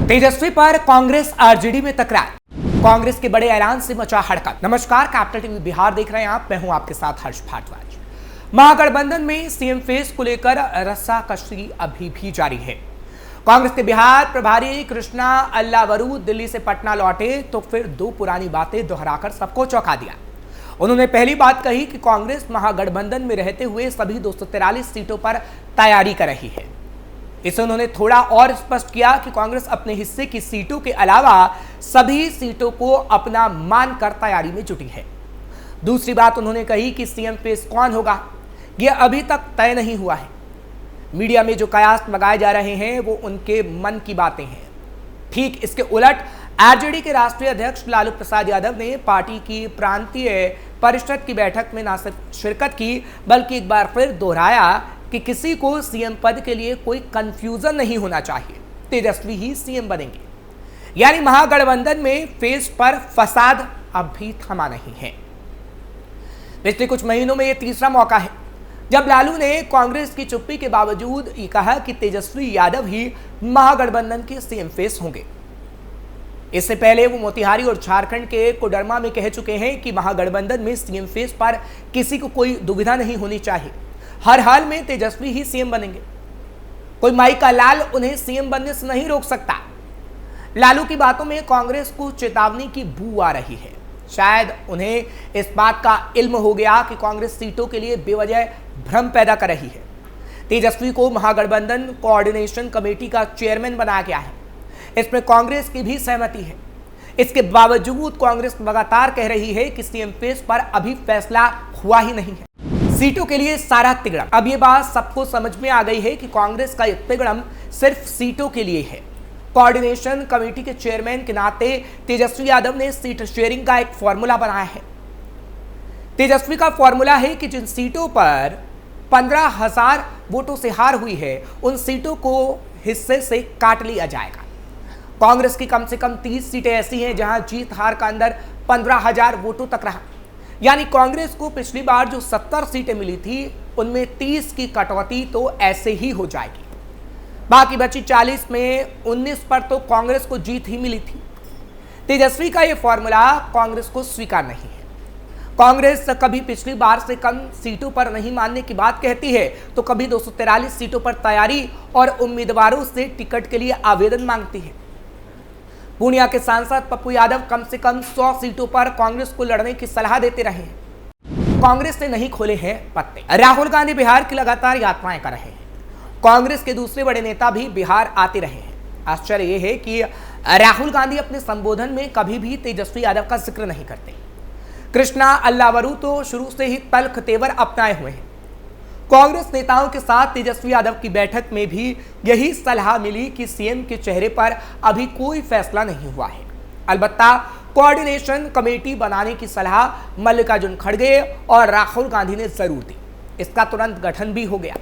तेजस्वी पर कांग्रेस आरजेडी में तकरार, कांग्रेस के बड़े ऐलान से मचा हड़कंप। नमस्कार, कैपिटल टीवी बिहार देख रहे हैं आप, मैं हूं आपके साथ हर्ष भारद्वाज। महागठबंधन में सीएम फेस को लेकर रस्साकशी अभी भी जारी है। कांग्रेस के बिहार प्रभारी कृष्णा अल्लावरू दिल्ली से पटना लौटे तो फिर दो पुरानी बातें दोहराकर सबको चौंका दिया। उन्होंने पहली बात कही कि कांग्रेस महागठबंधन में रहते हुए सभी 243 सीटों पर तैयारी कर रही है। इसे उन्होंने थोड़ा और स्पष्ट किया कि कांग्रेस अपने हिस्से की सीटों के अलावा सभी सीटों को अपना मानकर तैयारी में जुटी है। दूसरी बात उन्होंने कही कि सीएम फेस कौन होगा यह अभी तक तय नहीं हुआ है। मीडिया में जो कयास लगाए जा रहे हैं वो उनके मन की बातें हैं। ठीक इसके उलट आरजेडी के राष्ट्रीय अध्यक्ष लालू प्रसाद यादव ने पार्टी की प्रांतीय परिषद की बैठक में न सिर्फ शिरकत की बल्कि एक बार फिर दोहराया कि किसी को सीएम पद के लिए कोई कंफ्यूजन नहीं होना चाहिए, तेजस्वी ही सीएम बनेंगे। यानी महागठबंधन में फेस पर फसाद अब भी थमा नहीं है। पिछले कुछ महीनों में यह तीसरा मौका है जब लालू ने कांग्रेस की चुप्पी के बावजूद ये कहा कि तेजस्वी यादव ही महागठबंधन के सीएम फेस होंगे। इससे पहले वो मोतिहारी और झारखंड के कोडरमा में कह चुके हैं कि महागठबंधन में सीएम फेस पर किसी को कोई दुविधा नहीं होनी चाहिए, हर हाल में तेजस्वी ही सीएम बनेंगे। कोई माई का लाल उन्हें सीएम बनने से नहीं रोक सकता। लालू की बातों में कांग्रेस को चेतावनी की बू आ रही है। शायद उन्हें इस बात का इल्म हो गया कि कांग्रेस सीटों के लिए बेवजह भ्रम पैदा कर रही है। तेजस्वी को महागठबंधन कोऑर्डिनेशन कमेटी का चेयरमैन बनाया गया है। इसमें कांग्रेस की भी सहमति है। इसके बावजूद कांग्रेस लगातार कह रही है कि सीएम फेस पर अभी फैसला हुआ ही नहीं है। सीटों के लिए सारा तिगड़म। अब ये बात सबको समझ में आ गई है कि कांग्रेस का ये तिगड़म सिर्फ सीटों के लिए है। कोऑर्डिनेशन कमेटी के चेयरमैन के नाते तेजस्वी यादव ने सीट शेयरिंग का एक फॉर्मूला बनाया है। तेजस्वी का फॉर्मूला है कि जिन सीटों पर 15,000 वोटों से हार हुई है उन सीटों को हिस्से से काट लिया जाएगा। कांग्रेस की कम से कम 30 सीटें ऐसी हैं जहां जीत हार का अंदर 15,000 वोटों तक रहा। यानी कांग्रेस को पिछली बार जो 70 सीटें मिली थी उनमें 30 की कटौती तो ऐसे ही हो जाएगी। बाकी बची 40 में 19 पर तो कांग्रेस को जीत ही मिली थी। तेजस्वी का यह फॉर्मूला कांग्रेस को स्वीकार नहीं है। कांग्रेस कभी पिछली बार से कम सीटों पर नहीं मानने की बात कहती है तो कभी 243 सीटों पर तैयारी और उम्मीदवारों से टिकट के लिए आवेदन मांगती है। पूर्णिया के सांसद पप्पू यादव कम से कम 100 सीटों पर कांग्रेस को लड़ने की सलाह देते रहे हैं। कांग्रेस ने नहीं खोले हैं पत्ते। राहुल गांधी बिहार की लगातार यात्राएं कर रहे हैं। कांग्रेस के दूसरे बड़े नेता भी बिहार आते रहे हैं। आश्चर्य यह है कि राहुल गांधी अपने संबोधन में कभी भी तेजस्वी यादव का जिक्र नहीं करते। कृष्णा अल्लावरू तो शुरू से ही तल्ख तेवर अपनाए हुए हैं। कांग्रेस नेताओं के साथ तेजस्वी यादव की बैठक में भी यही सलाह मिली कि सीएम के चेहरे पर अभी कोई फैसला नहीं हुआ है। अलबत्ता कोऑर्डिनेशन कमेटी बनाने की सलाह मल्लिकार्जुन खड़गे और राहुल गांधी ने जरूर दी। इसका तुरंत गठन भी हो गया।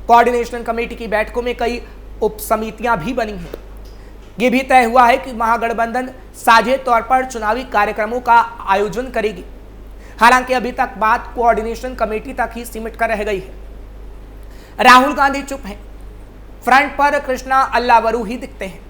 कोऑर्डिनेशन कमेटी की बैठकों में कई उप समितियां भी बनी हैं। यह भी तय हुआ है कि महागठबंधन साझे तौर पर चुनावी कार्यक्रमों का आयोजन करेगी। हालांकि अभी तक बात कोऑर्डिनेशन कमेटी तक ही सिमट कर रह गई है। राहुल गांधी चुप हैं। फ्रंट पर कृष्णा अल्लावरू ही दिखते हैं।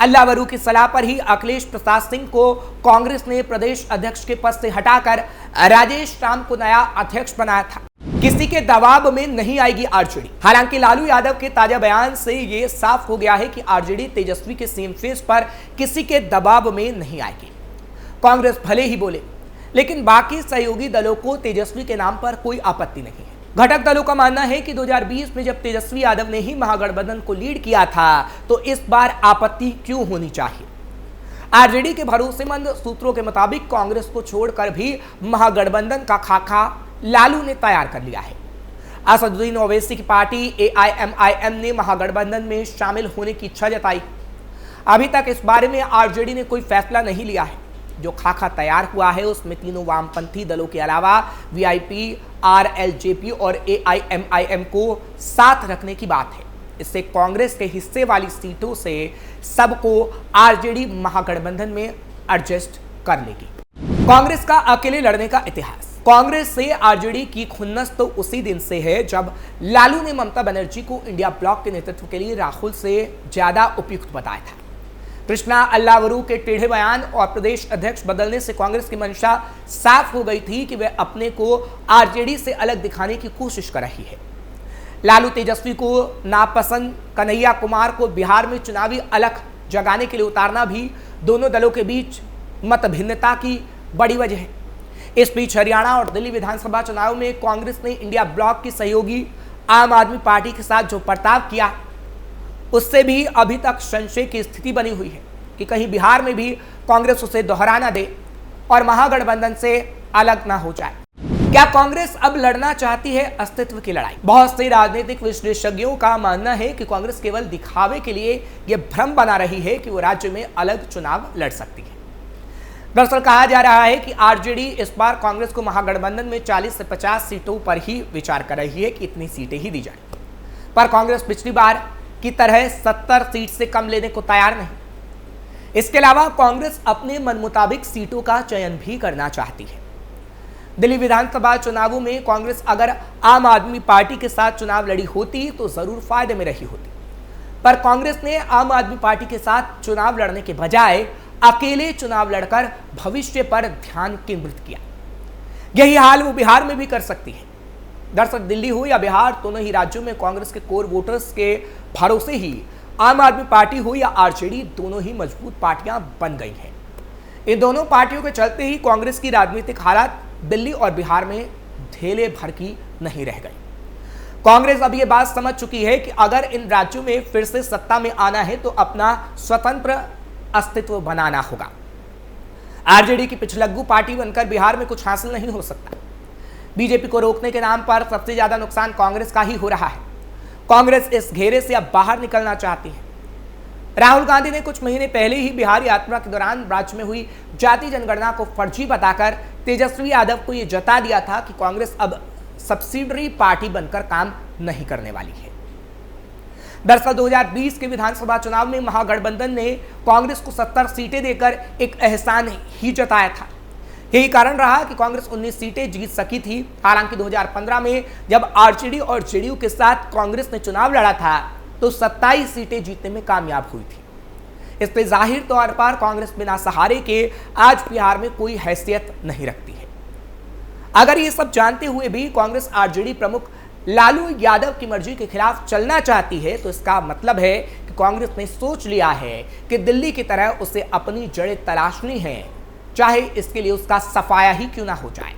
अल्लावरू की सलाह पर ही अखिलेश प्रसाद सिंह को कांग्रेस ने प्रदेश अध्यक्ष के पद से हटाकर राजेश राम को नया अध्यक्ष बनाया था। किसी के दबाव में नहीं आएगी आरजेडी। हालांकि लालू यादव के ताजा बयान से यह साफ हो गया है कि आरजेडी तेजस्वी के सीएम फेस पर किसी के दबाव में नहीं आएगी। कांग्रेस भले ही बोले लेकिन बाकी सहयोगी दलों को तेजस्वी के नाम पर कोई आपत्ति नहीं है। घटक दलों का मानना है कि 2020 में जब तेजस्वी यादव ने ही महागठबंधन को लीड किया था तो इस बार आपत्ति क्यों होनी चाहिए। आरजेडी के भरोसेमंद सूत्रों के मुताबिक कांग्रेस को छोड़कर भी महागठबंधन का खाका लालू ने तैयार कर लिया है। असदुद्दीन ओवैसी की पार्टी एआईएमआईएम ने महागठबंधन में शामिल होने की इच्छा जताई। अभी तक इस बारे में आरजेडी ने कोई फैसला नहीं लिया है। जो खाका तैयार हुआ है उसमें तीनों वामपंथी दलों के अलावा वीआईपी, आरएलजेपी और एआईएमआईएम को साथ रखने की बात है। इससे कांग्रेस के हिस्से वाली सीटों से सबको आरजेडी महागठबंधन में एडजस्ट कर लेगी। कांग्रेस का अकेले लड़ने का इतिहास। कांग्रेस से आरजेडी की खुन्नस तो उसी दिन से है जब लालू ने ममता बनर्जी को इंडिया ब्लॉक के नेतृत्व के लिए राहुल से ज्यादा उपयुक्त बताया था। कृष्णा अल्लावरू के टेढ़े बयान और प्रदेश अध्यक्ष बदलने से कांग्रेस की मंशा साफ हो गई थी कि वह अपने को आरजेडी से अलग दिखाने की कोशिश कर रही है। लालू तेजस्वी को नापसंद कन्हैया कुमार को बिहार में चुनावी अलख जगाने के लिए उतारना भी दोनों दलों के बीच मतभिन्नता की बड़ी वजह है। इस बीच हरियाणा और दिल्ली विधानसभा चुनाव में कांग्रेस ने इंडिया ब्लॉक की सहयोगी आम आदमी पार्टी के साथ जो बर्ताव किया, उससे भी अभी तक संशय की स्थिति बनी हुई है कि कहीं बिहार में भी कांग्रेस उसे दोहरा ना दे और महागठबंधन से अलग ना हो जाए। क्या कांग्रेस अब लड़ना चाहती है अस्तित्व की लड़ाई? बहुत से राजनीतिक विशेषज्ञों का मानना है कि कांग्रेस केवल दिखावे के लिए यह भ्रम बना रही है कि वो राज्य में अलग चुनाव लड़ सकती है। दरअसल कहा जा रहा है कि आरजेडी इस बार कांग्रेस को महागठबंधन में 40 से 50 सीटों पर ही विचार कर रही है कि इतनी सीटें ही दी जाए, पर कांग्रेस पिछली बार की तरह 70 सीट से कम लेने को तैयार नहीं। इसके अलावा कांग्रेस अपने मन मुताबिक सीटों का चयन भी करना चाहती है। दिल्ली विधानसभा चुनावों में कांग्रेस अगर आम आदमी पार्टी के साथ चुनाव लड़ी होती तो जरूर फायदे में रही होती, पर कांग्रेस ने आम आदमी पार्टी के साथ चुनाव लड़ने के बजाय अकेले चुनाव लड़कर भविष्य पर ध्यान केंद्रित किया। यही हाल वो बिहार में भी कर सकती है। दरअसल दिल्ली हो या बिहार, दोनों ही राज्यों में कांग्रेस के कोर वोटर्स के भरोसे ही आम आदमी पार्टी हो या आरजेडी, दोनों ही मजबूत पार्टियां बन गई हैं। इन दोनों पार्टियों के चलते ही कांग्रेस की राजनीतिक हालत दिल्ली और बिहार में ढेले भर की नहीं रह गई। कांग्रेस अब यह बात समझ चुकी है कि अगर इन राज्यों में फिर से सत्ता में आना है तो अपना स्वतंत्र अस्तित्व बनाना होगा। आरजेडी की पिछलग्गू पार्टी बनकर बिहार में कुछ हासिल नहीं हो सकता। बीजेपी को रोकने के नाम पर सबसे ज्यादा नुकसान कांग्रेस का ही हो रहा है। कांग्रेस इस घेरे से अब बाहर निकलना चाहती है। राहुल गांधी ने कुछ महीने पहले ही बिहार यात्रा के दौरान राज्य में हुई जाति जनगणना को फर्जी बताकर तेजस्वी यादव को यह जता दिया था कि कांग्रेस अब सब्सिडरी पार्टी बनकर काम नहीं करने वाली है। दरअसल 2020 के विधानसभा चुनाव में महागठबंधन ने कांग्रेस को 70 सीटें देकर एक एहसान ही जताया था। यही कारण रहा कि कांग्रेस 19 सीटें जीत सकी थी। हालांकि 2015 में जब आरजेडी और जेडीयू के साथ कांग्रेस ने चुनाव लड़ा था तो 27 सीटें जीतने में कामयाब हुई थी। इसलिए जाहिर तौर पर कांग्रेस बिना सहारे के आज बिहार में कोई हैसियत नहीं रखती है। अगर ये सब जानते हुए भी कांग्रेस आरजेडी प्रमुख लालू यादव की मर्जी के खिलाफ चलना चाहती है तो इसका मतलब है कि कांग्रेस ने सोच लिया है कि दिल्ली की तरह उसे अपनी जड़ें तलाशनी है, चाहे इसके लिए उसका सफाया ही क्यों ना हो जाए।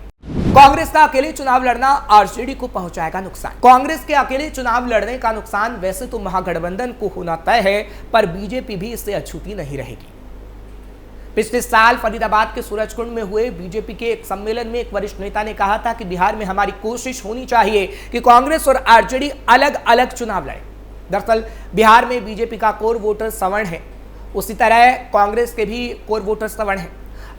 कांग्रेस का अकेले चुनाव लड़ना आरजेडी को पहुंचाएगा नुकसान। कांग्रेस के अकेले चुनाव लड़ने का नुकसान वैसे तो महागठबंधन को होना तय है, पर बीजेपी भी इससे अछूती नहीं रहेगी। पिछले साल फरीदाबाद के सूरजकुंड में हुए बीजेपी के एक सम्मेलन में एक वरिष्ठ नेता ने कहा था कि बिहार में हमारी कोशिश होनी चाहिए कि कांग्रेस और आरजेडी अलग अलग चुनाव लड़े। दरअसल बिहार में बीजेपी का कोर वोटर सवर्ण है, उसी तरह कांग्रेस के भी कोर वोटर सवर्ण है।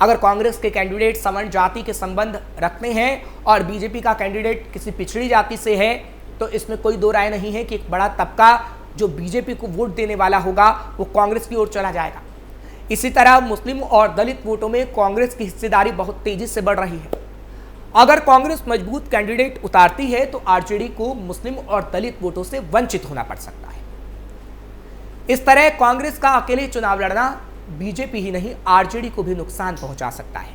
अगर कांग्रेस के कैंडिडेट सवर्ण जाति के संबंध रखते हैं और बीजेपी का कैंडिडेट किसी पिछड़ी जाति से है तो इसमें कोई दो राय नहीं है कि एक बड़ा तबका जो बीजेपी को वोट देने वाला होगा वो कांग्रेस की ओर चला जाएगा। इसी तरह मुस्लिम और दलित वोटों में कांग्रेस की हिस्सेदारी बहुत तेजी से बढ़ रही है। अगर कांग्रेस मजबूत कैंडिडेट उतारती है तो आरजेडी को मुस्लिम और दलित वोटों से वंचित होना पड़ सकता है। इस तरह कांग्रेस का अकेले चुनाव लड़ना बीजेपी ही नहीं आरजेडी को भी नुकसान पहुंचा सकता है।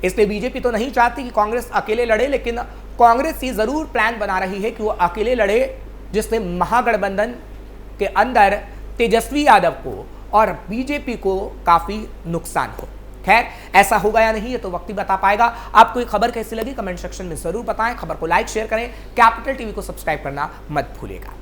इसलिए बीजेपी तो नहीं चाहती कि कांग्रेस अकेले लड़े, लेकिन कांग्रेस ये जरूर प्लान बना रही है कि वो अकेले लड़े जिससे महागठबंधन के अंदर तेजस्वी यादव को और बीजेपी को काफी नुकसान हो। खैर, ऐसा होगा या नहीं ये तो वक्त ही बता पाएगा। आपको ये खबर कैसी लगी कमेंट सेक्शन में जरूर बताएं। खबर को लाइक शेयर करें, कैपिटल टीवी को सब्सक्राइब करना मत भूलिएगा।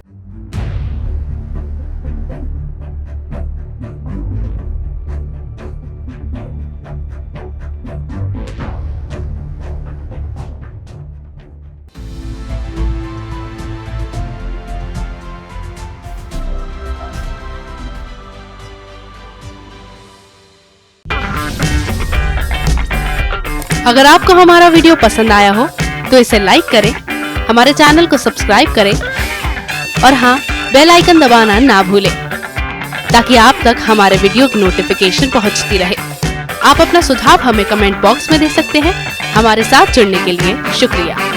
अगर आपको हमारा वीडियो पसंद आया हो तो इसे लाइक करें, हमारे चैनल को सब्सक्राइब करें और हाँ, बेल आइकन दबाना ना भूलें ताकि आप तक हमारे वीडियो की नोटिफिकेशन पहुंचती रहे। आप अपना सुझाव हमें कमेंट बॉक्स में दे सकते हैं। हमारे साथ जुड़ने के लिए शुक्रिया।